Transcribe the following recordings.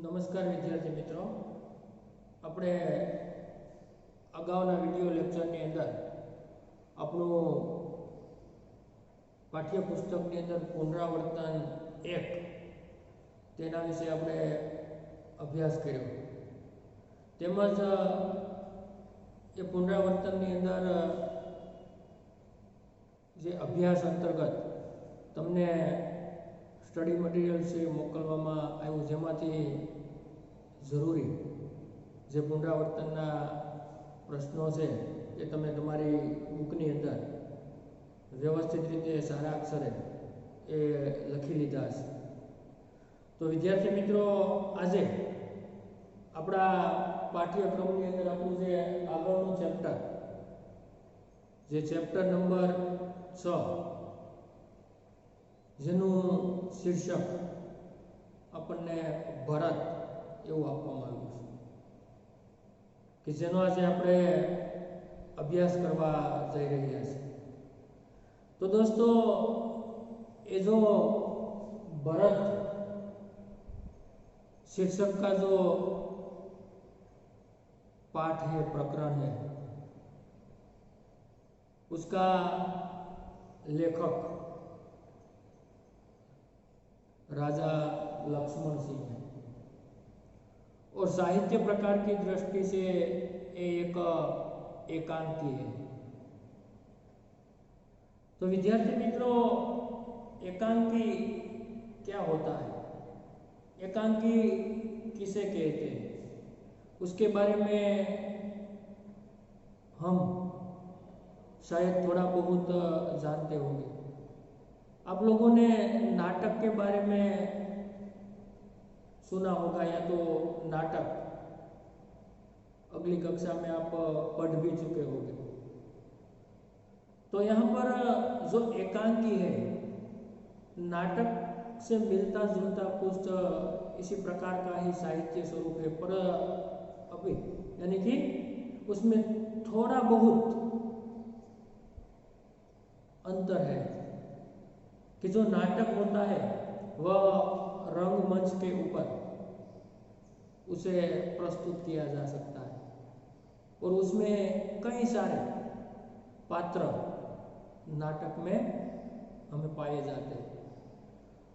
नमस्कार विद्यार्थी मित्रों, अपने अगाउना विडियो लेक्चर ની અંદર આપણું પાઠ્યપુસ્તકની અંદર પુનરાવર્તન 1 તેના વિશે આપણે અભ્યાસ કર્યો। તેમજ એ પુનરાવર્તનની અંદર જે અભ્યાસ અંતર્ગત તમને स्टडी मटीरियल से मोकलवामां आव्युं, जेमांथी जरूरी जे पुनरावर्तनना प्रश्नों छे ए तमे तमारी बुकनी अंदर व्यवस्थित रीते सारा अक्षरे ए लखी लीधा छे। तो विद्यार्थी मित्रों, आजे आपणा पाठ्यक्रमनी अंदर आपणुं जे आगळनुं चेप्टर जे चेप्टर नंबर 6 જેનું શીર્ષક આપણને ભરત એવું આપવામાં આવ્યું છે કે જેનો આજે આપણે અભ્યાસ કરવા જઈ રહ્યા છીએ। તો દોસ્તો, ये जो भरत शीर्षक का जो पाठ है, प्रकरण है, उसका लेखक राजा लक्ष्मण सिंह है और साहित्य प्रकार की दृष्टि से एक एकांकी है। तो विद्यार्थी मित्रों, एकांकी क्या होता है, एकांकी किसे कहते हैं, उसके बारे में हम शायद थोड़ा बहुत जानते होंगे। आप लोगों ने नाटक के बारे में सुना होगा या तो नाटक अगली कक्षा में आप पढ़ भी चुके होंगे। तो यहाँ पर जो एकांकी है, नाटक से मिलता जुलता कुछ इसी प्रकार का ही साहित्य स्वरूप है, पर अभी यानी कि उसमें थोड़ा बहुत अंतर है कि जो नाटक होता है वह रंगमंच के ऊपर उसे प्रस्तुत किया जा सकता है और उसमें कई सारे पात्र नाटक में हमें पाए जाते हैं।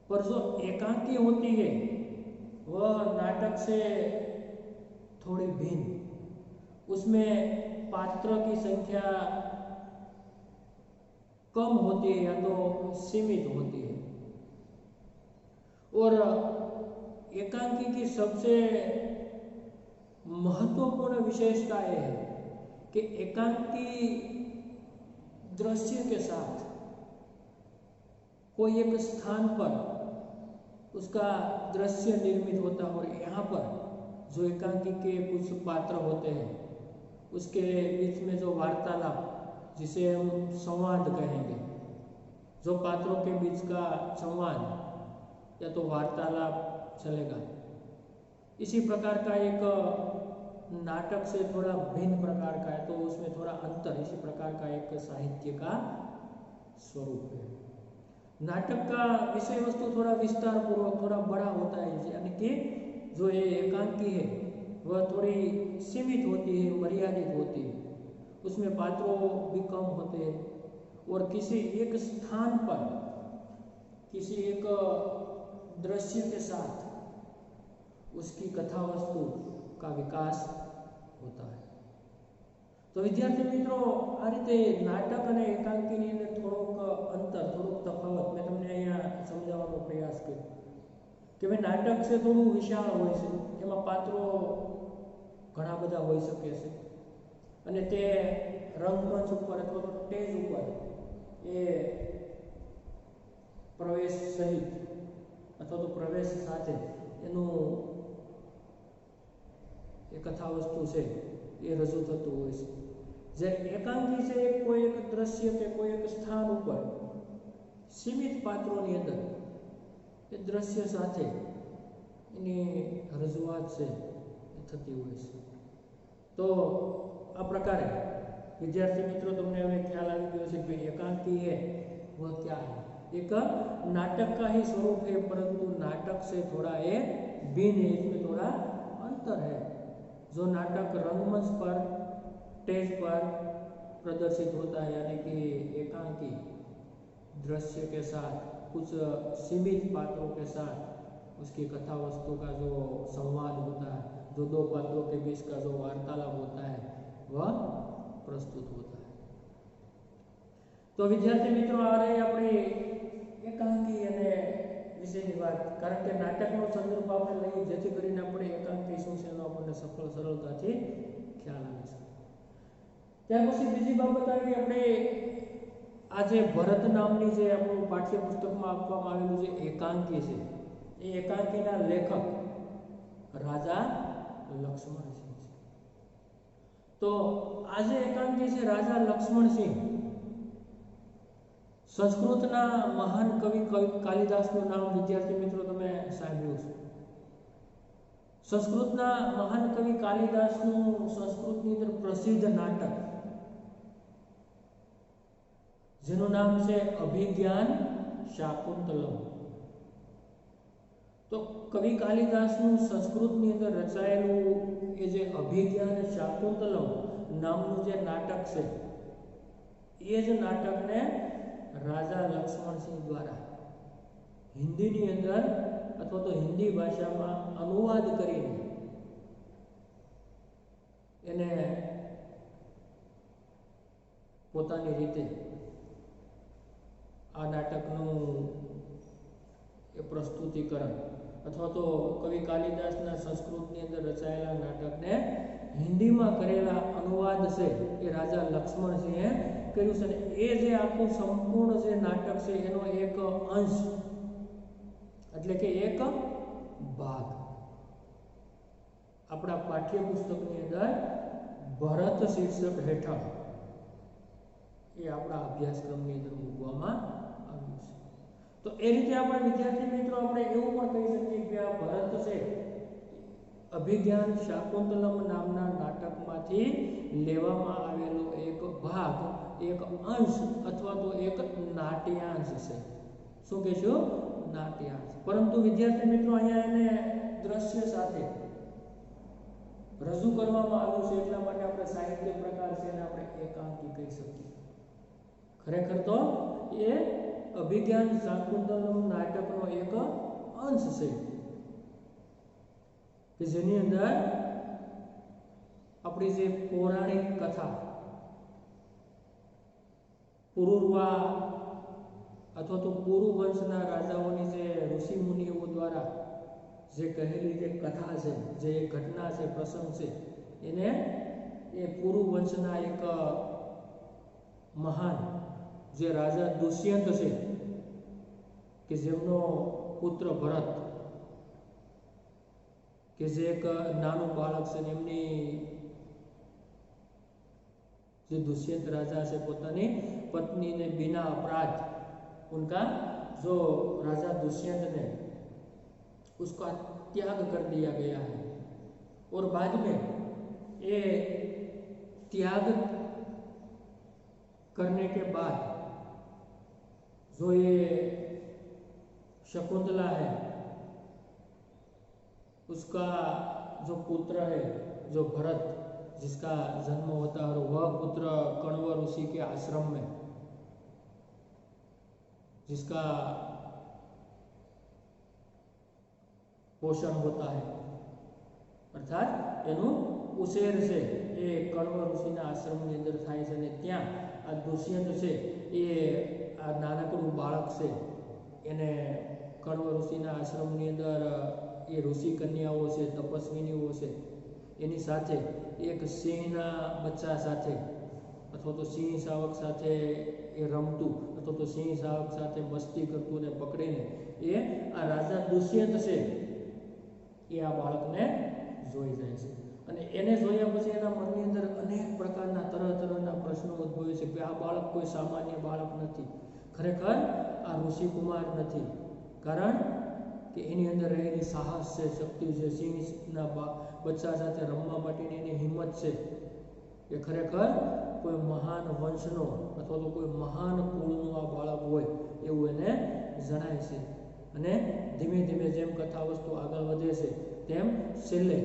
पर जो एकांकी होती है वह नाटक से थोड़ी भिन्न, उसमें पात्र की संख्या कम होती है या तो सीमित होती है। और एकांकी की सबसे महत्वपूर्ण विशेषता यह है कि एकांकी दृश्य के साथ कोई एक स्थान पर उसका दृश्य निर्मित होता है और यहाँ पर जो एकांकी के कुछ पात्र होते हैं उसके बीच में जो वार्तालाप, जिसे हम संवाद कहेंगे, जो पात्रों के बीच का संवाद या तो वार्तालाप चलेगा, इसी प्रकार का एक नाटक से थोड़ा भिन्न प्रकार का है, तो उसमें थोड़ा अंतर, इसी प्रकार का एक साहित्य का स्वरूप है। नाटक का विषय वस्तु थोड़ा विस्तार पूर्वक थोड़ा बड़ा होता है, यानी कि जो ये एकांकी है वह थोड़ी सीमित होती है, मर्यादित होती है, उसमें पात्रों भी कम होते हैं और किसी एक स्थान पर किसी एक दृश्य के साथ उसकी कथा वस्तु का विकास होता है। तो विद्यार्थी मित्रों, आ रीते नाटक और एकांकी ની અંદર થોડોક અંતર, થોડોક તફાવત મેં તમને અહીંયા સમજાવવાનો પ્રયાસ કર્યો કે ભાઈ નાટક છે થોડું વિશાળ હોય છે, એમાં પાત્રો ઘણા બધા હોઈ શકે છે અને તે રંગમંચ ઉપર અથવા તો સ્ટેજ ઉપર એ પ્રવેશ સહિત અથવા તો પ્રવેશ સાથે એનું એ કથા વસ્તુ છે એ રજૂ થતું હોય છે। જે એકાંકી છે એ કોઈ એક દ્રશ્ય કે કોઈ એક સ્થાન ઉપર સીમિત પાત્રોની અંદર એ દ્રશ્ય સાથે એની રજૂઆત છે એ થતી હોય છે। तो आ प्रकारे विद्यार्थी मित्रों, तुमने हमें ख्याल आ गयो है कि एकांकी है वह क्या है। एक नाटक का ही स्वरूप है, परंतु नाटक से थोड़ा ये भिन्न है, इसमें थोड़ा अंतर है। जो नाटक रंगमंच पर, स्टेज पर प्रदर्शित होता है, यानी कि एकांकी दृश्य के साथ, कुछ सीमित पात्रों के साथ उसकी कथा वस्तु का जो संवाद होता है, जो दो पात्रों के बीच का जो वार्तालाप होता है, वह प्रस्तुत होता है। तो विद्यार्थी मित्रों, आ रही अपनी एकांकी અને વિશેની વાત, કારણ કે નાટકનો સંદર્ભ આપણે લઈએ જેથી કરીને આપણે એકાંકી શું છે એનો આપણને સફળ સરળતાથી ખ્યાલ આવી શકે। ત્યાર પછી બીજી બાબત આવી આપણે આ જે ભરત નામની જે આપણું પાઠ્યપુસ્તકમાં આપવામાં આવેલું જે એકાંકી છે, એ એકાંકીના લેખક રાજા લક્ષ્મણસિંહ છે। તો આ જે એકાંકી છે રાજા લક્ષ્મણસિંહ, સંસ્કૃતના મહાન કવિ કાલિદાસનું નામ વિદ્યાર્થી મિત્રો તમે સાંભળ્યું છે। સંસ્કૃતના મહાન કવિ કાલિદાસનું સંસ્કૃતની અંદર પ્રસિદ્ધ નાટક જેનું નામ છે અભિજ્ઞાન શાકુંતલમ। તો કવિ કાલિદાસનું સંસ્કૃતની અંદર રચાયેલું એ જે અભિજ્ઞાન શાકુંતલમ નામનું જે નાટક છે, એ જ નાટકને રાજા લક્ષ્મણસિંહ દ્વારા હિન્દીની અંદર અથવા તો હિન્દી ભાષામાં અનુવાદ કરીને એને પોતાની રીતે આ નાટકનું એ પ્રસ્તુતિકરણ અથવા તો કવિ કાલિદાસના સંસ્કૃતની અંદર રચાયેલા નાટકને હિન્દીમાં કરેલા અનુવાદ છે એ રાજા લક્ષ્મણસિંહે કર્યું છે। એ જે આખું સંપૂર્ણ જે નાટક છે એનો એક અંશ એટલે કે એક ભાગ આપણા પાઠ્યપુસ્તકની અંદર ભરત શીર્ષક હેઠળ એ આપણા અભ્યાસક્રમની અંદર મૂકવામાં આવ્યું છે। તો એ રીતે આપણે વિદ્યાર્થી મિત્રો આપણે એવું પણ કહી શકીએ કે આ ભરત છે અભિજ્ઞાન શાકુંતલમ નામના નાટકમાંથી લેવામાં આવેલો એક ભાગ, એક અંશ અથવા તો એક નાટ્યાંશ છે। શું કહેશું? નાટ્યાંશ। પરંતુ વિદ્યાર્થી મિત્રો અહીંયા એને દ્રશ્ય સાથે રજૂ કરવામાં આવ્યું છે એટલા માટે આપણે સાહિત્ય પ્રકાર છે એને આપણે એકાંકી કહી શકીએ। ખરેખર તો એ અભિજ્ઞાન શાકુંતલમ નાટકનો એક અંશ છે કે જેની અંદર આપણી જે પૌરાણિક કથા પુરુરવા અથવા તો પુરુ વંશના રાજાઓની જે ઋષિ મુનિઓ દ્વારા જે કહેલી જે કથા છે, જે ઘટના છે, પ્રસંગ છે, એને એ પુરુ વંશના એક મહાન જે રાજા દુષ્યંત છે કે જેમનો પુત્ર ભરત કે જે એક નાનું બાળક છે, એમની जो दुष्यंत राजा से पोतानी पत्नी ने बिना अपराध उनका जो राजा दुष्यंत ने उसका त्याग कर दिया गया है और बाद में ये त्याग करने के बाद जो ये शकुंतला है उसका जो पुत्र है जो भरत जिसका जन्म होता है और वह पुत्र कण्व ऋषि के आश्रम में जिसका पोषण होता है अर्थात एनु उसेर से ये कण्व ऋषिना आश्रमनी अंदर थाय छे ने त्यां आ दुष्यंत छे ये आ नानकड़ું बाळक छे एने कण्व ऋषिना आश्रमनी अंदर ये ऋषि कन्याओ छे तपस्विनीओ छे एनी साथे एक सिंहना बच्चा साथे अथवा तो सिंह शावक साथे ए रमतुं अथवा तो सिंह शावक साथे मस्ती करतुं ने पकड़ीने ए आ राजा दुष्यंत छे ए आ बाळकने जोई जाय छे અને એને જોયા પછી એના મનની અંદર અનેક પ્રકારના તરહના પ્રશ્નો ઉદ્ભવે છે કે આ બાળક કોઈ સામાન્ય બાળક નથી, ખરેખર આ ઋષિકુમાર નથી, કારણ કે એની અંદર રહેલી સાહસ છે, શક્તિ છે, સિંહના બચ્ચા સાથે રમવા માટેની એની હિંમત છે, એ ખરેખર કોઈ મહાન વંશનો અથવા તો કોઈ મહાન કુળનું આ બાળક હોય એવું એને જણાય છે। અને ધીમે ધીમે જેમ કથા વસ્તુ આગળ વધે છે તેમ છેલ્લે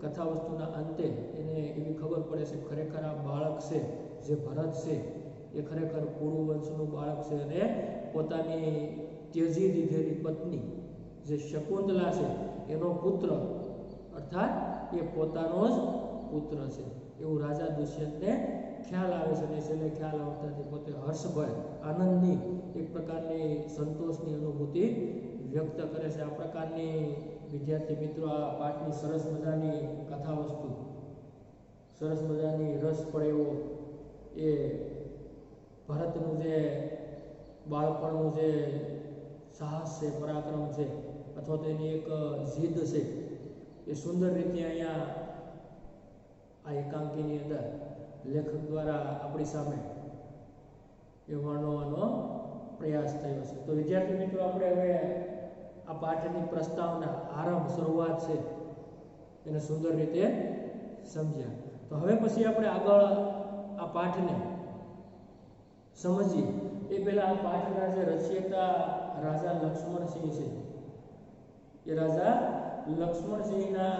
કથા વસ્તુના અંતે એને એવી ખબર પડે છે ખરેખર આ બાળક છે જે ભરત છે એ ખરેખર કુરુ વંશનું બાળક છે અને પોતાની ત્યજી દીધેલી પત્ની જે શકુંતલા છે એનો પુત્ર અર્થાત એ પોતાનો જ પુત્ર છે એવું રાજા દુષ્યંતને ખ્યાલ આવે છે અને છેલ્લે ખ્યાલ આવતાથી પોતે હર્ષભર આનંદની એક પ્રકારની સંતોષની અનુભૂતિ વ્યક્ત કરે છે. આ પ્રકારની વિદ્યાર્થી મિત્રો આ પાઠની સરસ મજાની કથા વસ્તુ, સરસ મજાની રસ પડે એવો એ ભરતનું જે બાળપણનું જે સાહસ છે, પરાક્રમ છે, અથવા તો એની એક જીદ છે, એ સુંદર રીતે અહીંયા આ એકાંકીની અંદર લેખક દ્વારા આપણી સામે એ વર્ણવવાનો પ્રયાસ થયો છે. તો વિદ્યાર્થી મિત્રો આપણે હવે આ પાઠની પ્રસ્તાવના, આરંભ, શરૂઆત છે એને સુંદર રીતે સમજ્યા. તો હવે પછી આપણે આગળ આ પાઠને સમજીએ એ પહેલા આ પાઠના જે રચયિતા રાજા લક્ષ્મણસિંહ છે એ રાજા લક્ષ્મણસિંહના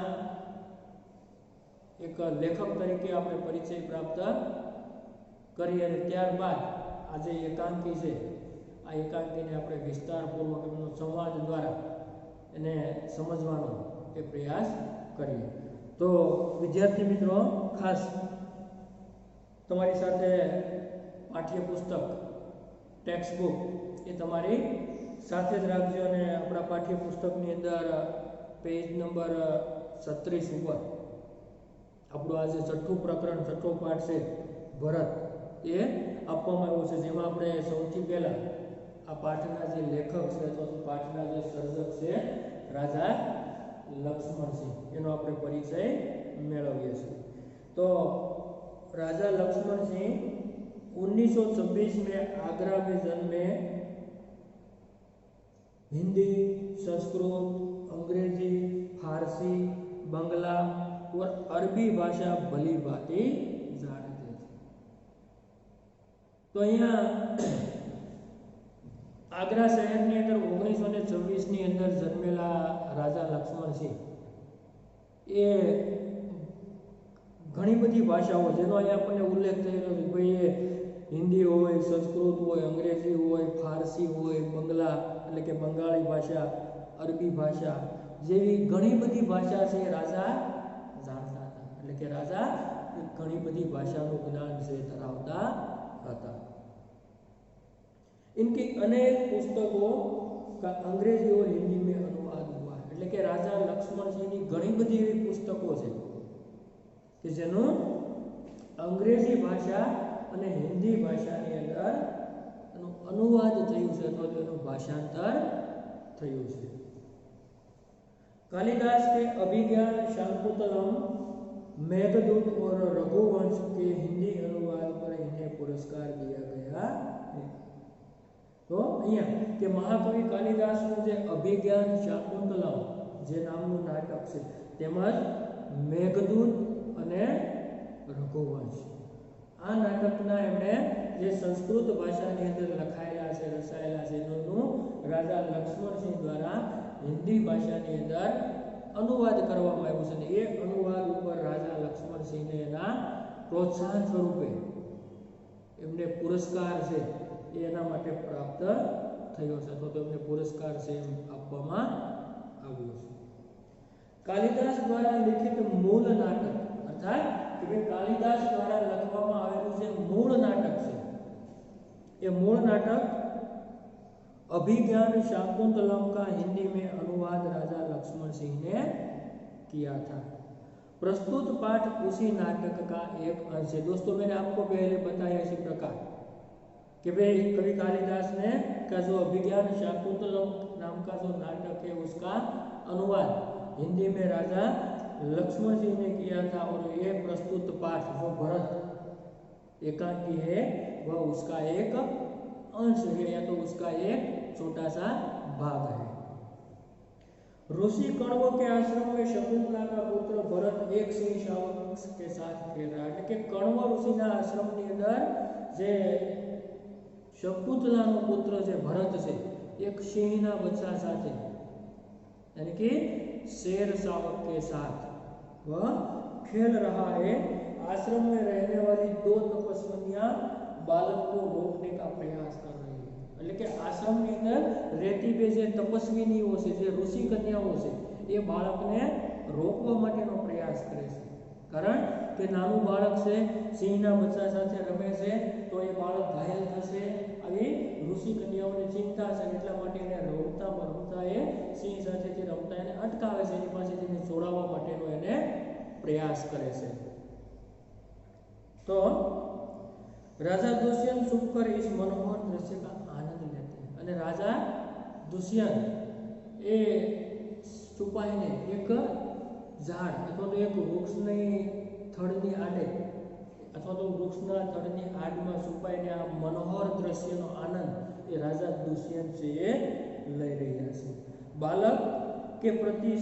એક લેખક તરીકે આપણે પરિચય પ્રાપ્ત કરીએ અને ત્યારબાદ આ જે એકાંકી છે આ એકાંકીને આપણે વિસ્તારપૂર્વક એમનો સંવાદ દ્વારા એને સમજવાનો એ પ્રયાસ કરીએ. તો વિદ્યાર્થી મિત્રો ખાસ તમારી સાથે પાઠ્યપુસ્તક, ટેક્સ્ટબુક એ તમારી સાથે જ રાખજો અને આપણા પાઠ્યપુસ્તકની અંદર પેજ નંબર 36 ઉપર આપણું આ જે છઠ્ઠું પ્રકરણ, છઠ્ઠો પાઠ છે ભરત એ આપવામાં આવ્યો છે, જેમાં આપણે સૌથી પહેલા આ પાઠના જે લેખક છે અથવા પાઠના જે સર્જક છે રાજા લક્ષ્મણસિંહ એનો આપણે પરિચય મેળવીએ છીએ. તો राजा लक्ष्मण सिंह 1926 में आगरा में जन्मे. हिंदी, संस्कृत, अंग्रेजी, फारसी, बंगला और अरबी भाषा भली भांति जानते थे. तो अहियां आगरा शहरनी अंदर 1926 ની અંદર જન્મેલા રાજા લક્ષ્મણસિંહ એ ઘણી બધી ભાષાઓ જેનો અહીંયા આપણને ઉલ્લેખ થયેલો છે ભાઈ એ હિન્દી હોય, સંસ્કૃત હોય, અંગ્રેજી હોય, ફારસી હોય, બંગલા એટલે કે બંગાળી ભાષા, અરબી ભાષા જેવી ઘણી બધી ભાષા છે રાજા જાણતા હતા. એટલે કે રાજા ઘણી બધી ભાષાનું જ્ઞાન છે ધરાવતા હતા. इनकी अनेक पुस्तकों का अंग्रेजी और हिंदी में अनुवाद हुआ. એટલે કે રાજા લક્ષ્મણસિંહની ઘણી બધી એવી પુસ્તકો છે કે જેનું અંગ્રેજી ભાષા અને હિન્દી ભાષાની અંદર એનું અનુવાદ થયું છે અથવા તો એનું ભાષાંતર થયું છે. कालिदास के अभिज्ञान, शाकुंतलम, मेघदूत और रघुवंश के हिंदी अनुवाद पर इन्हें पुरस्कार दिया गया है. तो અહીંયા કે મહાકવિ કાલિદાસનું જે અભિજ્ઞાન શાકુંતલમ જે નામનું નાટક છે તેમજ મેઘદૂત અને રઘુવંશ આ નાટકના એમણે જે સંસ્કૃત ભાષાની અંદર લખાયેલા છે, રચાયેલા છે એનું રાજા લક્ષ્મણસિંહ દ્વારા હિન્દી ભાષાની અંદર અનુવાદ કરવામાં આવ્યું છે. એ અનુવાદ ઉપર રાજા લક્ષ્મણસિંહને એના પ્રોત્સાહન સ્વરૂપે એમને પુરસ્કાર છે એના માટે પ્રાપ્ત થયો છે અથવા તો એમને પુરસ્કાર છે આપવામાં આવ્યો છે. કાલિદાસ દ્વારા લિખિત મૂળ નાટક अर्थात कि कालिदास द्वारा लखवामां आवेलुं जे मूळ नाटक छे ये मूळ नाटक अभिज्ञान शाकुंतलम का हिंदी में अनुवाद राजा लक्ष्मण सिंह ने किया था. प्रस्तुत पाठ उसी नाटक का एक अंश है. दोस्तों मैंने आपको पहले बताया इसी प्रकार कि भाई कवि कालिदास ने का जो अभिज्ञान शाकुंतलम नाम का जो नाटक है उसका अनुवाद हिंदी में राजा लक्ष्मण सिंह ने किया था और ये प्रस्तुत पाठ जो भरत एकांकी है वह उसका एक अंश है या तो उसका एक छोटा सा भाग है. ऋषि कण्व के आश्रम में शकुंतला का पुत्र भरत एक सिंह शावक के साथ खेल रहा है कि कण्व ऋषिना आश्रम ની અંદર જે શકુંતલાનો પુત્ર છે ભરત છે એ एक सिंहना बच्चा साथे यानी कि शेर शावक के साथ वह खेल रहा है। आश्रम में रहने वाली दो तपस्विनियां बालक को रोकने का प्रयास कर रही है। એટલે કે આશ્રમની અંદર રહેતી બે જે તપસ્વીનીઓ છે, જે ઋષિ કન્યાઓ છે, એ બાળકને રોકવા માટેનો પ્રયાસ કરે છે। કારણ કે નાનું બાળક છે, સિંહના બચ્ચા સાથે રમે છે, તો એ બાળક ઘાયલ થશે, આવી ઋષિ કન્યાઓને ચિંતા છે, એટલા માટે એને રમતા રમતા એ સિંહ સાથેથી રમતા એને અટકાવે છે, એની પાસેથી એને છોડાવવા માટેનો એને પ્રયાસ કરે છે। तो राजा दुष्यंत छुपकर इस मनोहर दृश्य का आनंद लेते हैं અને રાજા દુષ્યંત એ છુપાઈને એક ઝાડ અથવા તો એક વૃક્ષની થડની આડે અથવા તો વૃક્ષના થડની આડમાં છુપાઈને આ મનોહર દ્રશ્યનો આનંદ એ રાજા દુષ્યંત છે એ લઈ રહ્યા છે। બાલક के प्रति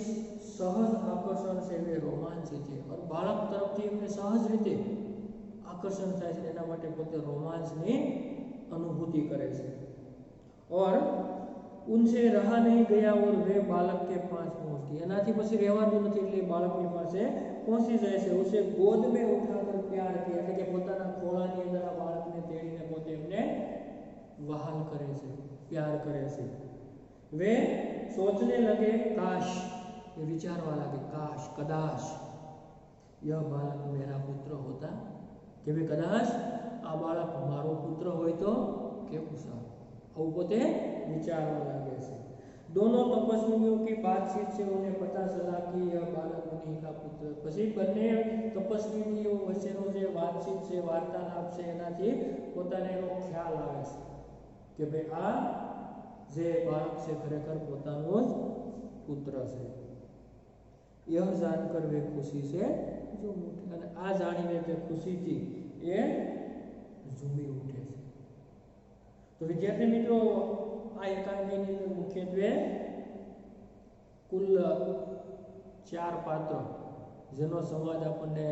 सहज आकर्षण से वे रोमांचित है और बालक तरफથી એમને સહજ રીતે आकर्षण થાય છે, એના માટે પોતે રોમાંચની अनुभूति करे છે। और उनसे रहा नहीं गया और वे बालक के पास पहुंच गए। એનાથી પછી રહેવાતું નથી એટલે બાળકની પાસે પહોંચી જાય છે। उसे गोद में उठाकर प्यार किया એટલે કે પોતાના ખોળાની અંદર આ બાળકને તેડીને પોતે એમને વહાલ કરે છે, પ્યાર કરે છે। वे सोचने लगे काश, ये विचारवा लगे काश कदाच यह बालक मेरा पुत्र होता कि वे कदाच आ बालक मारो पुत्र होय तो केवुं सारुं, आવું પોતે વિચારવા લાગે છે। दोनों तपस्वियों की बातचीत से उन्हें पता चला कि यह बालक मुनि का पुत्र। પછી બંને તપસ્વીઓ વચ્ચેનો જે વાતચીત છે, વાર્તાલાપ છે, એનાથી પોતાને એનો ખ્યાલ આવે છે કે ભાઈ આ જે બાળક છે ખરેખર પોતાનો જ પુત્ર છે। यह जानकर वे खुशी से झूम उठे અને આ જાણીને તે ખુશીથી એ ઝૂમી ઉઠે છે। તો વિદ્યાર્થી મિત્રો આ એકાંકીની અંદર મુખ્યત્વે કુલ 4 પાત્ર જેનો સંવાદ આપણને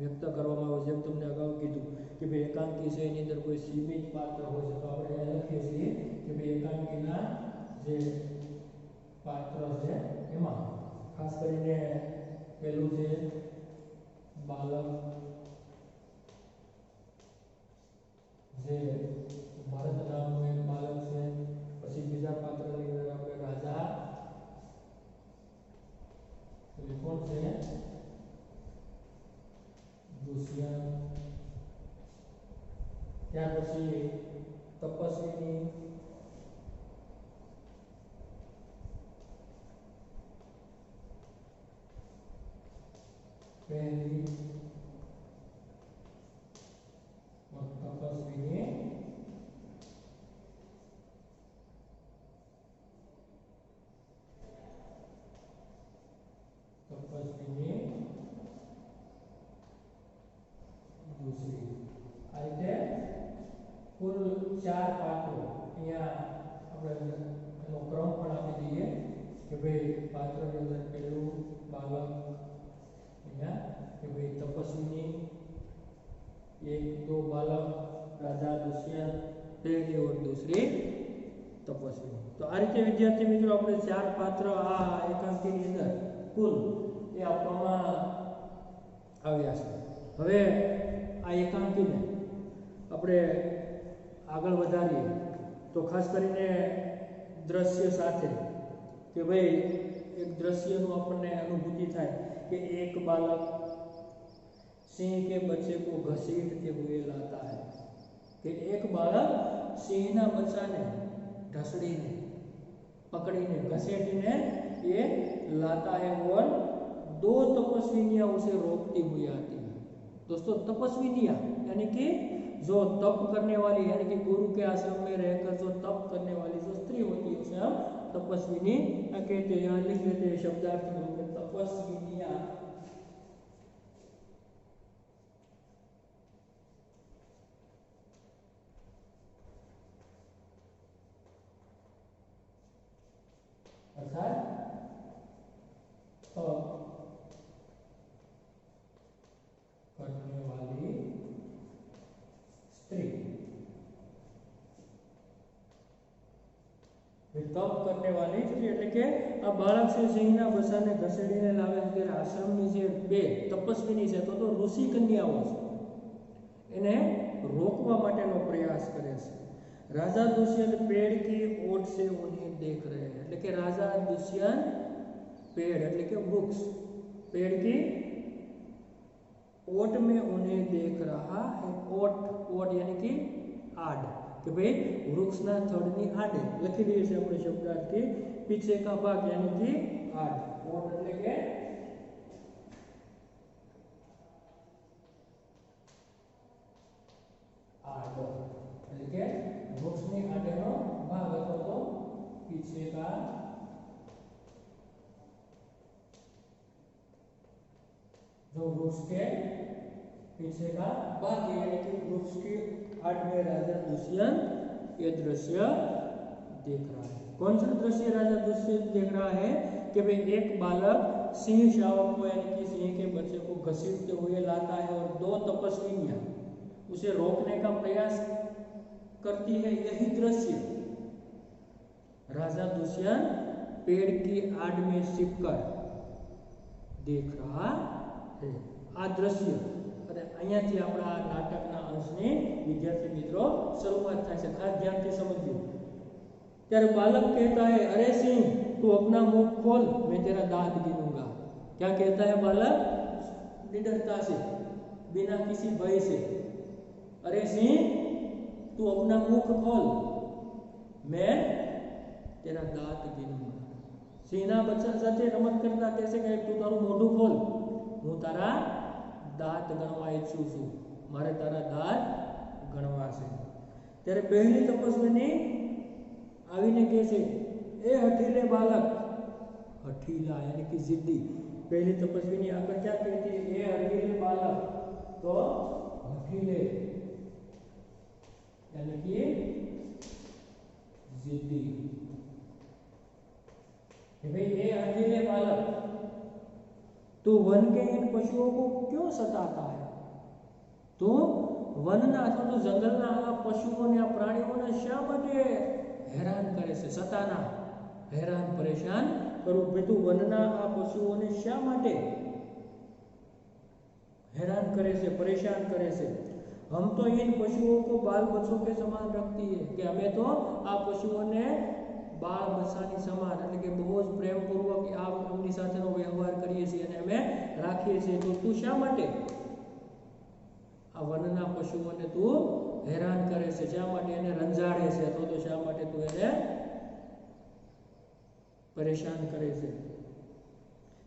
વ્યક્ત કરવામાં આવ્યો। જેમ તમને અગાઉ કીધું કે ભાઈ એકાંકી છે એની અંદર કોઈ સીમિત પાત્ર હોય છે, તો આપણે લખીએ છીએ કે ભાઈ એકાંકીના જે પાત્ર છે એમાં ખાસ કરીને પહેલું છે બાલક, જે ભરત નામનું એક બાલક છે। પછી બીજા પાત્રની અંદર આપણે રાજા, એ કોણ છે? દુષ્યંત। ત્યાર પછી તપસ્વીની, પહેલી તપસ્વીની, તપસ્વીની दूसरी। आ रीते कुल 4 पात्रों अहींया આપણે એનો ક્રમ પણ આપી દઈએ કે ભાઈ પાત્રની અંદર પહેલું બાલક, અહીંયા કે ભાઈ તપસ્વીની, 1-2 बालक, राजा दुष्यंत, पहली और दूसरी तपस्वी। तो आ रीते विद्यार्थी मित्रों આપણે 4 पात्र આ એકાંકીની અંદર કુલ એ આપવામાં આવ્યા છે। હવે આ એકાંકીને આપણે આગળ વધારીએ તો ખાસ કરીને દ્રશ્ય સાથે કે ભાઈ એક દ્રશ્યનું આપણને અનુભૂતિ થાય कि एक बालक सिंह के बच्चे को घसीटते हुए लाता है, कि एक बालक सिंहना बच्चाने ढसड़ीने पकड़ीने घसीटीने ये लाता है और 2 तपस्विनियां उसे रोकती हुई आती है। दोस्तों तपस्विनियां यानी कि जो तप करने वाली, यानी कि गुरु के आश्रम में रहकर जो तप करने वाली जो स्त्री होती है उसे हम तपस्विनी कहते हैं। यहाँ लिख लेते हैं शब्दार्थ के रूप में तपस्विनियां। अर्थात तप करने वाली स्त्री। તપ करने वाली स्त्री એટલે કે આ બાળક છે સિંહના બચ્ચાને ઘસેડીને લાવે છે ત્યારે આશ્રમની જે બે તપસ્વીની છે તો ઋષિ કન્યાઓ છે એને રોકવા માટેનો પ્રયાસ કરે છે। राजा दुष्यंत पेड़ की ओट से उन्हें देख रहे हैं એટલે કે राजा दुष्यंत पेड़ એટલે કે वृक्ष पेड़ की ओट में उन्हें देख रहा है। ओट ओट यानी कि आड़ कि भाई वृक्षना थड़नी आड़े लखी दीए छे अपने शब्दार्थ की पीछे का भाग यानी कि आड़ ओट એટલે કે आड़ એટલે કે वृक्षनी आड़ेनो भाग अथवा तो पीछे का जो वृक्ष के पीछे का भाग यानी कि वृक्ष की आड़ में राजा दुष्यंत ये दृश्य देख रहा है। कौन सा दृश्य राजा दुष्यंत देख रहा है कि भाई एक बालक सिंह शावक को यानी कि सिंह के बच्चे को घसीटते हुए लाता है और दो तपस्विनियां उसे रोकने का प्रयास करती है। यही दृश्य राजा दुष्यंत पेड़ की आड़ में छिपकर देख रहा है। आ दृश्य અને અહીંયાથી આપણા નાટકના અંશની વિદ્યાર્થી મિત્રો શરૂઆત થાય છે। ખાસ ધ્યાનથી સમજજો। ત્યારે बालक कहता है अरे सिंह तू अपना मुंह खोल मैं तेरा दांत गिनूंगा। क्या कहता है बालक निडरता से बिना किसी भय से अरे सिंह तू अपना मुख खोल मैं तेरा दांत गिनूंगा। सिंहना बच्चा સાથે રમત કરતા કહેશે કે તું તારું મોઢું ખોલ હું તારા દાંત ગણવા ઈચ્છું છું મારે તારા દાંત ગણવા છે। ત્યારે પહેલી તપસ્વીની આવીને કહે છે એ હઠીલે બાલક હઠીલા यानी कि जिद्दी। पहली तपस्वीनी आकर क्या कहती है ए हठीले बालक तो हठीले यानी कि जिद्दी भाई ए हठीले बालक तू वन के इन पशुओं को क्यों सताता है। तो वनना अथवा तो जंगलना आ पशुओं आ प्राणीओने शा माटे हैरान करे छे सताना हैरान परेशान करू भाई तू वनना आ पशुओने शा माटे हैरान करे छे परेशान करे छे। हम तो इन पशुओं को बाल बच्चों के समान रखती है कि हमें तो आ पशुओं ने बाल बच्चानी समान એટલે કે બહુ જ પ્રેમપૂર્વક આ એમની સાથેનો વ્યવહાર કરીએ છીએ અને અમે રાખીએ છીએ। તો તું શા માટે આ વનના પશુઓને તું હેરાન કરે છે શા માટે એને રંજાડે છે અથવા તો શા માટે તું એને परेशान करे છે।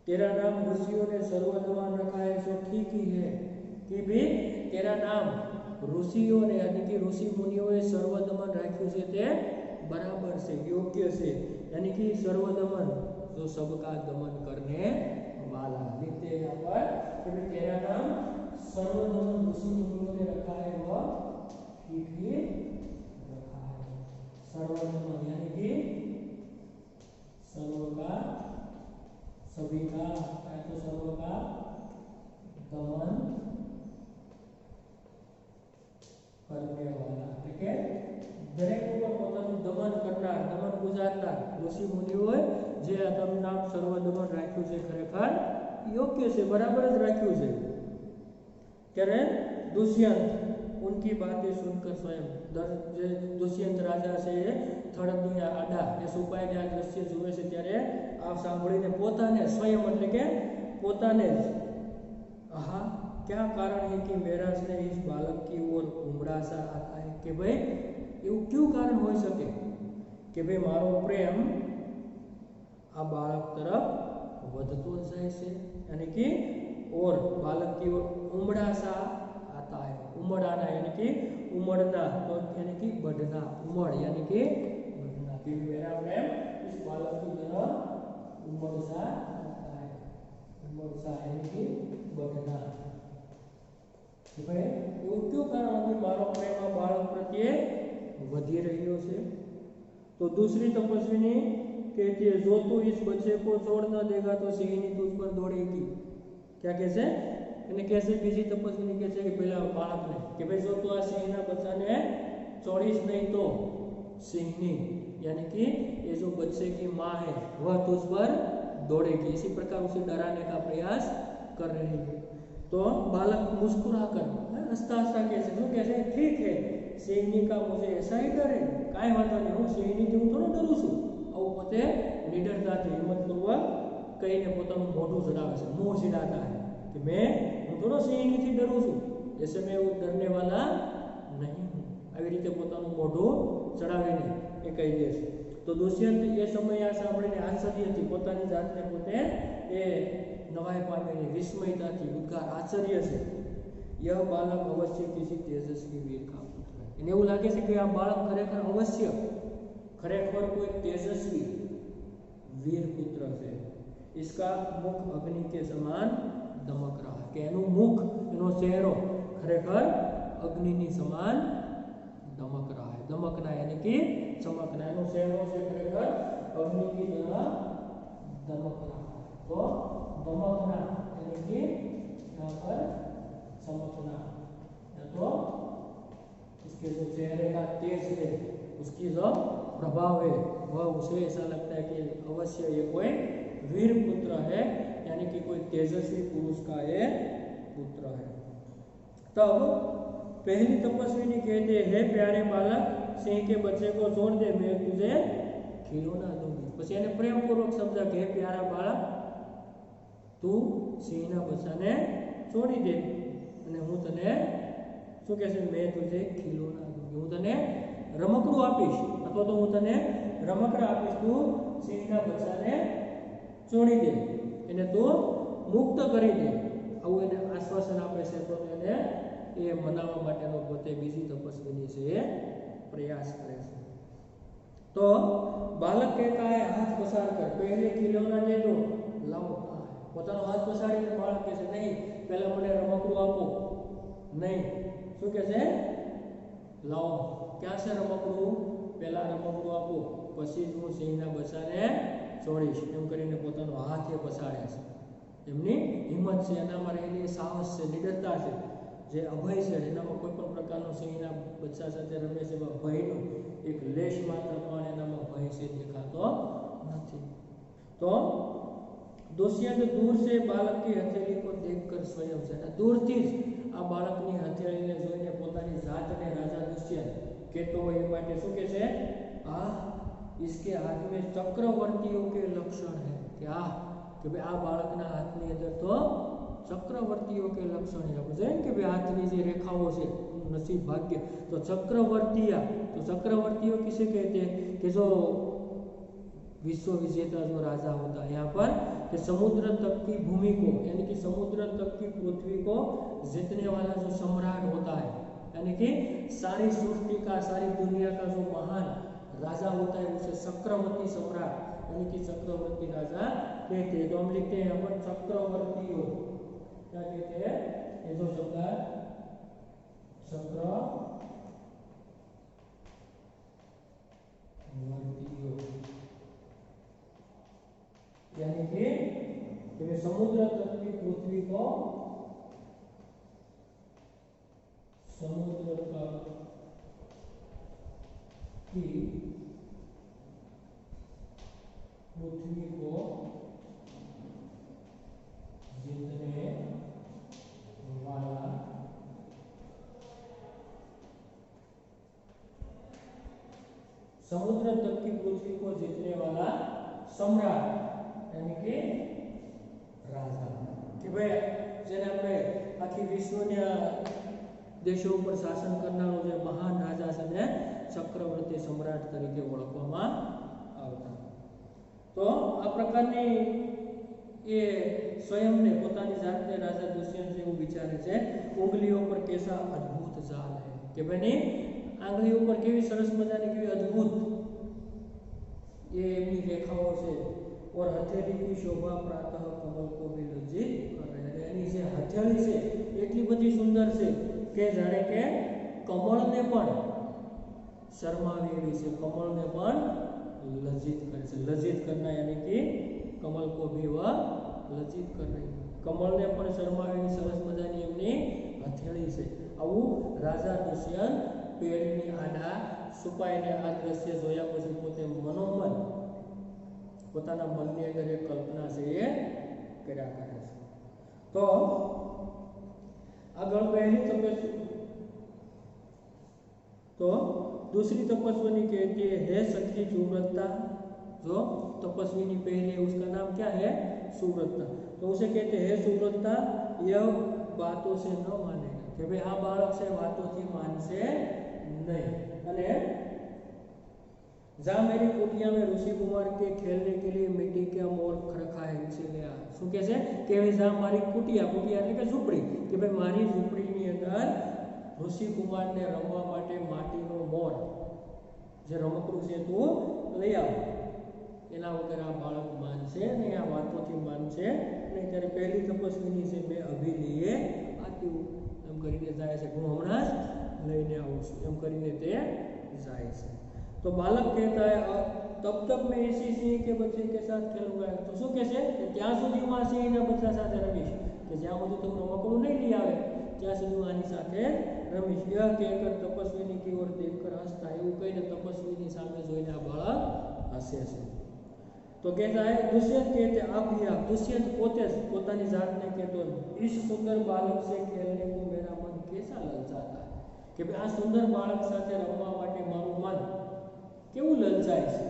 तेरा नाम ऋषियों ने सर्वदमान रखा है सो ठीक ही है कि भी तेरा नाम ऋषियों ने यानी कि ऋषि मुनियों ने सर्वदमन राख्યું છે તે बराबर से योग्य से यानी कि सर्वदमन जो सबका दमन करने वाला लिखते हैं यहाँ पर कि तेरा नाम सर्वदमन ऋषि मुनियों ने रखा है वह ठीक ही रखा है। सर्वदमन यानी कि सर्व का सभी का तो सर्व का दमन करने वाला ठीक है दरेक ઉપર પોતાનું દમન કરનાર દમન ગુજારનાર ઋષિ મુનિઓએ જે આ તમ નામ સર્વદમન રાખ્યું છે ખરેખર યોગ્ય છે બરાબર જ રાખ્યું છે। ત્યારે दुष्यंत उनकी बातें सुनकर स्वयं જે दुष्यंत राजा છે થડની આડા એ સુપાઈને આ દ્રશ્ય જોવે છે ત્યારે આ સાંભળીને પોતાને स्वयं એટલે કે પોતાને જ આહા क्या कारण है कि मेरा स्नेह इस बालक की ओर उमड़ा सा आता है कि भाई એવું क्यों कारण हो सके कि भाई मारो प्रेम आ बालक तरफ વધતો જાય છે यानी कि और बालक की ओर उमड़ा सा आता है उमड़ाना यानी कि उमड़ना तो यानी कि बढ़ना उमड़ यानी कि बढ़ना कि मेरा प्रेम इस बालक की तरफ उमड़ सा आता है उमड़ सा यानी कि बढ़ना कि भाई એવું क्यों कारण है मारो प्रेम आ बालक प्रत्ये वधी રહ્યો છે। तो दूसरी तपस्विनी कहती है जो तू इस बच्चे को छोड़ न देगा तो सिंहनी तुझ पर दौड़ेगी। क्या कहছে એને કહેશે બીજી તપસ્વીની કહે છે કે પેલા બાળકને કે ભાઈ જો તું આ સિંહના બચ્ચાને છોડીશ નહીં તો સિંહની यानी कि ये जो बच्चे की माँ है वह तुझ पर दौड़ेगी, इसी प्रकार उसे डराने का प्रयास कर रही है। तो बालक मुस्कुरा कर हंसता हंसता कैसे ठीक है सिंहनी का मुझे ऐसा ही डर है, काई वांधो नहीं, हूँ सिंहनी थी हूँ थोड़ो डरू छू, आવું પોતે નિડરતાથી હિંમતપૂર્વક કહીને પોતાનું મોઢું ચડાવે છે, मुंह चिढ़ाता है कि मैं हूँ थोड़ो सिंहनी थी डरू छू, जैसे मैं वो डरने वाला नहीं हूँ, આવી રીતે પોતાનું મોઢું ચડાવીને એ કહી દે છે। તો દુષ્યંત એ સમયે આ સાંભળીને આશ્ચર્યથી પોતાની જાતને પોતે એ નવાઈ પામીને વિસ્મયતાથી ઉદ્ગાર આશ્ચર્ય છે, यह बालक अवश्य किसी तेजस्वी वीर का पुत्र है। એને એવું લાગે છે કે આ બાળક ખરેખર અવશ્ય ખરેખર કોઈ તેજસ્વી વીર પુત્ર છે। इसका मुख अग्नि के समान दमक रहा है, કે એનું મુખ એનો ચહેરો ખરેખર અગ્નિની સમાન दमक रहा है, दमकना यानी कि चमकना, એનો ચહેરો છે ખરેખર અગ્નિ की तरह दमक रहा है। तो दमकना यानी कि यहाँ पर चमकना, या तो उसके जो चेहरे का तेज है उसकी जो प्रभाव है वह उसे ऐसा लगता है कि अवश्य ये कोई वीर पुत्र है, यानी कि कोई तेजस्वी पुरुष का ये पुत्र है। तब पहली तपस्विनी कहते हैं प्यारे बालक सिंह के बच्चे को छोड़ दे, मैं तुझे खिलौना दूंगी। પછી એને પ્રેમપૂર્વક સમજા કે પ્યારા બાળક તું સિંહના બચ્ચાને છોડી દે અને હું તને શું કહેશે, मैं तुझे खिलौना दूंगी, હું તને રમકડું આપીશ અથવા તો હું તને રમકડા આપીશ, તું સિંહના બચ્ચાને છોડી દે, એને તું મુક્ત કરી દે, આવું એને આશ્વાસન આપે છે। તો એને એ મનાવવા માટેનો પોતે બીજી તપસ્વીની છે એ પ્રયાસ કરે છે। તો બાલક કહેતા है हाथ पसार कर, पहले खिलौना ले दो, लाओ, પોતાનો હાથ પસાડીને બાળક કહે છે નહીં પહેલા મને રમકડું આપો, નહીં શું કહે છે, લાવો, ક્યાં છે રમકડું, પહેલા રમકડું આપો પછી જ હું સિંહના બચ્ચાને છોડીશ, એમ કરીને પોતાનો હાથ એ પસાડે છે। એમની હિંમત છે, એનામાં રહેલી સાહસ છે, નિડરતા છે, જે અભય છે, એનામાં કોઈ પણ પ્રકારનો સિંહના બચ્ચા સાથે રમે છે ભયનું એક લેશ માત્ર પણ એનામાં ભય છે દેખાતો નથી। તો दुष्यंत दूर से बालक की हथेली को देखकर स्वयं से दूरથી જ આ બાળકની હથેળીને જોઈને પોતાની જાતને રાજા દુષ્યંત કહેતો હોય એ માટે શું કહે છે, આ इसके हाथ में चक्रवर्तियों के लक्षण है, કે આ કે ભાઈ આ બાળકના હાથની અંદર તો चक्रवर्तियों के लक्षण है, આપણે જોઈએ કે ભાઈ હાથની જે રેખાઓ છે નસીબ ભાગ્ય, तो चक्रवर्तिया, तो चक्रवर्तियों किसे कहते हैं कि जो विश्व विजेता जो राजा होता है, यहाँ पर कि समुद्र तक की भूमि को यानी कि समुद्र तक की पृथ्वी को जीतने वाला जो सम्राट होता है, यानी कि सारी सृष्टि का सारी दुनिया का जो महान राजा होता है उसे चक्रवर्ती सम्राट यानी कि चक्रवर्ती राजा कहते हैं। तो हम लिखते हैं यहाँ पर चक्रवर्तियों, क्या कहते हैं, ये जो शब्द है चक्रवर्तियों, यानी कि समुद्र तक की पृथ्वी को समुद्र तक की पृथ्वी को जीतने वाला समुद्र तक की पृथ्वी को जीतने वाला सम्राट यानी कि राजा, कि भाई जेने આપણે આખી વિશ્વના દેશો ઉપર શાસન કરનારો જે મહાન રાજા છે ને ચક્રવર્તી સમ્રાટ તરીકે ઓળખવામાં આવતા। તો આ પ્રકારની એ સ્વયંને પોતાની જાતને રાજા દુષ્યંત એવું વિચારે છે, ઉંગલીઓ પર कैसा अद्भुत जाल है, કે ભાઈ આંગળીઓ પર કેવી સરસ મજાની કેવી અદ્ભુત એ એમની રેખાઓ છે। और हथेली की शोभा प्रातः कमल को भी लज्जित कर रहे हैं, यानी से हथेली से એટલી બધી સુંદર છે કે જાણે કે કમળને પણ શરમાવી એવી છે, કમળને પણ लज्जित કરે છે। लज्जित करना यानी कि कमल को भी वह लज्जित कर रही है, कमलने પણ શરમાવી એવી સરસ મજાની એમની હથેળી છે। આવું રાજા દુષ્યંત પેડની આડા છુપાઈને આ દ્રશ્ય જોયા પછી પોતે મનોમન પોતાના મનની અંદર એક કલ્પના છે એ કર્યા કરે છે. તો આગળ પહેલી તપસ્વી, तो दूसरी तपस्विनी कहती है हे सखी सुव्रता, जो तपस्विनी पहले उसका नाम क्या है सुव्रता, तो उसे कहते हैं हे सुव्रता यह बातों से न मानेगा कि भाई आ बालक से बातों थी मानसे नहीं, अने जा मेरी कुटिया में ऋषि कुमार के खेलने के लिए मिट्टी के मोर रखा है इसीलिए શું કહે છે કે જા મારી કુટિયા, કુટિયા એટલે કે ઝૂંપડી, કે ભાઈ મારી ઝૂંપડીની અંદર ઋષિ કુમારને રમવા માટે માટીનો મોર જે રમકડું છે તું લઈ આવ, એના વગર આ બાળક માનશે નહીં, આ વાતોથી માનશે નહીં. ત્યારે પહેલી તપસ્વીની છે મેં અભી લઈએ આપ્યું એમ કરીને જાય છે, હું હમણાં જ લઈને આવું છું એમ કરીને તે જાય છે. तो बालक कहता है तब तक मैं इसी सिंह के बच्चे के साथ खेलूंगा, तो શું કહેશે કે ત્યાં સુધી હું આ સિંહના બચ્ચા સાથે રમીશ, કે જ્યાં સુધી તું રમકડું નહીં લઈ આવે ત્યાં સુધી હું આની સાથે રમીશ. यह कहकर तपस्विनी की ओर देखकर हंसता है, એવું કહીને તપસ્વીની સામે જોઈને આ બાળક હસે છે. તો કહેતા है दुष्यंत कहते आप ही आप, दुष्यंत પોતે જ પોતાની જાતને કહેતો इस सुंदर बालक से खेलने को मेरा मन कैसा ललचाता है, કે ભાઈ આ સુંદર બાળક સાથે રમવા માટે મારું મન કેવું લલચાય છે,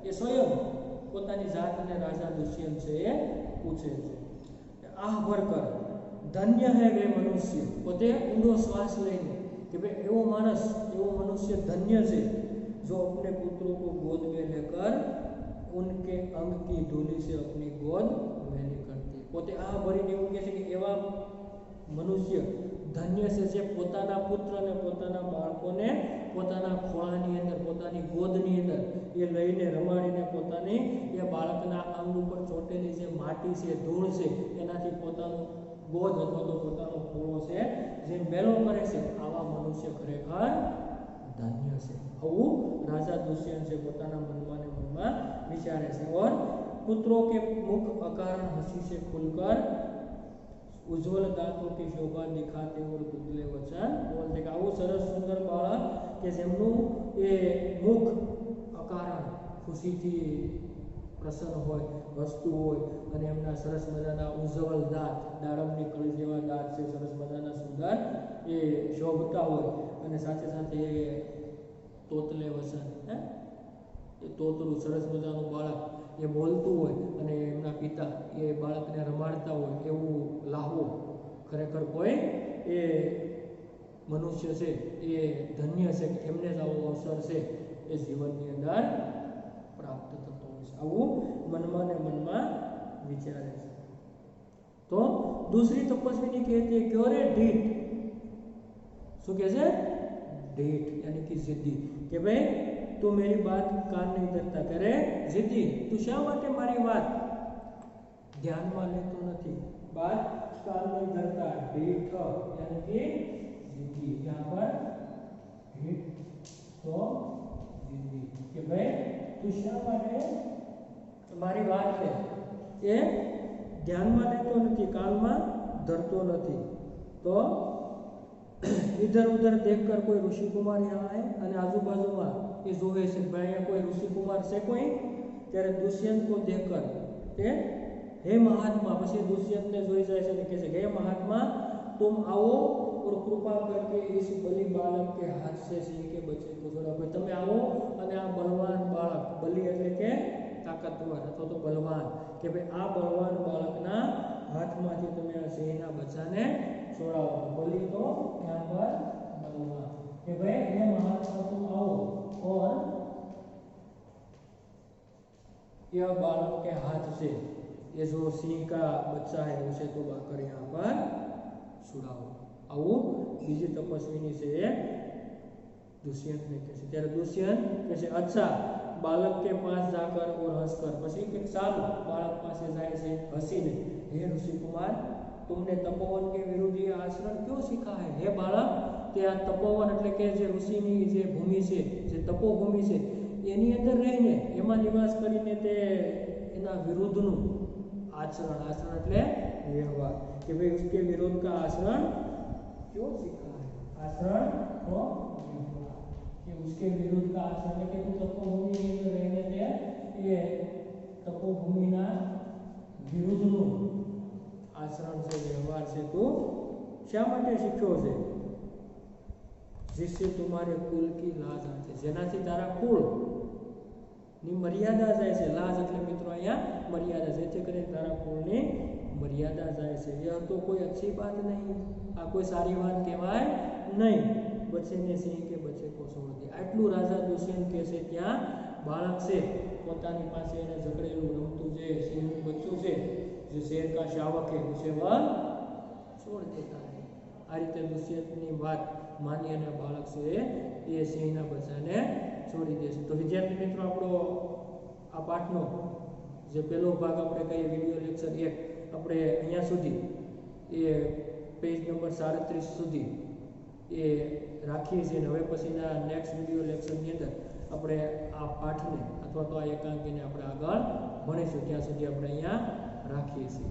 એ સ્વયં પોતાની જાતને રાજા દુષ્યંત છે એ પૂછે છે. આહ ભરકર ધન્ય હે વે મનુષ્ય, પોતે ઊંડો શ્વાસ લઈને કે ભાઈ એવો માણસ એવો મનુષ્ય ધન્ય છે जो अपने पुत्रों को गोद में लेकर उनके अंग की धूली से अपनी गोद मैली करती है. પોતે આહ ભરીને એવું કહે છે કે એવા મનુષ્ય ધન્ય છે જે પોતાના પુત્રને પોતાના બાળકોને પોતાના ખોળાની અંદર પોતાની ગોદની અંદર એ લઈને રમાડીને પોતાની એ બાળકના અંગ ઉપર ચોટેલી જે માટી છે ધૂળ છે એનાથી પોતાનું ગોદ અથવા તો પોતાનો ખોળો છે જે મેલો કરે છે, આવા મનુષ્ય ખરેખર ધન્ય છે. આવું રાજા દુષ્યંત છે પોતાના મનમાં ને મનમાં વિચારે છે. और पुत्रों के मुख अकारण हंसी से खुलकर उज्जवल दांतों की शोभा दिखाते और गुदले वचन बोलते કે આવું સરસ સુંદર બાળક કે જેમનું એ મુખ અકારણ ખુશીથી પ્રસન્ન હોય, હસતું હોય અને એમના સરસ મજાના ઉજ્જવલ દાંત, દાડમની કળી જેવા દાંત છે, સરસ મજાના સુંદર એ શોભતા હોય અને સાથે સાથે એ તોતલે વચન એ તોતરું સરસ મજાનું બાળક એ બોલતું હોય અને એમના પિતા એ બાળકને રમાડતા હોય એવું લાહવો ખરેખર કોઈ એ મનુષ્ય છે એ ધન્ય છે કે એમને જ આવો અવસર છે એ જીવનની અંદર પ્રાપ્ત થતો હોય છે, આવું મનમાં ને મનમાં વિચારે છે. તો दूसरी तपस्विनी कहती है क्यों रे ढीठ, શું કહે છે ढीठ यानी कि जिद्दी, કે ભાઈ તું मेरी बात कान नहीं धरता, करे जिद्दी તું શા માટે મારી વાત ધ્યાનમાં લેતો નથી, बात कान नहीं धरता. ढीठ यानी कि जिद्दी, यहाँ पर ढीठ तो जिद्दी, કે ભાઈ તું શા માટે મારી વાત છે એ ધ્યાનમાં લેતો નથી, કાનમાં ધરતો નથી. તો इधर उधर देखकर कोई ऋषि कुमार यहाँ आए અને આજુબાજુમાં એ જોવે છે ભાઈ અહીંયા કોઈ ઋષि कुमार છે કોઈ, ત્યારે दुष्यंत को देखकर તે हे महात्मा, પછી दुष्यंतને જોઈ જાય છે અને કહે છે हे महात्मा तुम आओ और कृपा करके इस बलि बालक के हाथ से सिंह के बच्चे को छुड़ाओ. તમે આવો અને આ બળવાન બાળક, બલિ એટલે કે તાકાતવર અથવા તો બલવાન, કે ભાઈ આ બળવાન બાળકના હાથમાંથી તમે આ સિંહના બચ્ચાને છોડાવો. બલિ તો यहाँ पर बलवान, कि भाई हे महात्मा तुम आओ और यह बालक के हाथ से ये जो सिंह का बच्चा है उसे तो बाकर यहाँ पर छुड़ाओ. आओ बीजी तपस्विनी से दुष्यंत ने कैसे, ત્યારે दुष्यंत कैसे अच्छा बालक के पास जाकर और हंसकर, પછી કે ચાલો બાળક પાસે જાય છે હસીને, હે ઋષિ કુમાર तुमने तपोवन के विरुद्ध ये आचरण क्यों सीखा है, हे बालक તે આ તપોવન એટલે કે જે ઋષિની જે ભૂમિ છે, જે તપોભૂમિ છે એની અંદર રહીને એમાં નિવાસ કરીને તે એના વિરુદ્ધનું आचरण, आचरण એટલે વ્યવહાર, કે ભાઈ उसके विरोध का आचरण क्यों सीखा है, आचरण तो व्यवहार, कि उसके विरुद्ध का आचरण के तपोभूमि में रहने ते ये तपोभूमिना विरुद्धનું આચરણ છે વ્યવહાર છે તો શા માટે શીખ્યો છે जिससे तुम्हारे कुल की लाज आए जेनाथी तारा कुल ની મર્યાદા જાય છે લાજ એટલે મિત્રો અહીંયા મર્યાદા જેથી કરીને તારા કુળની મર્યાદા જાય છે यह तो कोई अच्छी बात नहीं આ કોઈ સારી વાત કહેવાય નહીં બચ્ચે ને સિંહ કે બચ્ચે કો છોડ દે આટલું રાજા દુષ્યંત કહે છે ત્યાં બાળક છે પોતાની પાસે એને ઝઘડેલું રમતું જે સિંહનું બચ્ચું છે જે શેર કા શાવક है उसे वह छोड़ देता है આ રીતે દુષ્યંતની વાત માની અને બાળક છે એ સિંહના બચ્ચાને છોડી દેશે તો વિદ્યાર્થી મિત્રો આપણો આ પાઠનો જે પહેલો ભાગ આપણે કહીએ વિડિયો લેક્ચર 1 આપણે અહીંયા સુધી એ પેજ નંબર 37 સુધી એ રાખીએ છીએ હવે પછીના નેક્સ્ટ વિડિયો લેક્ચરની અંદર આપણે આ પાઠને અથવા તો આ એકાંકીને આપણે આગળ ભણીશું ત્યાં સુધી આપણે અહીંયા રાખીએ છીએ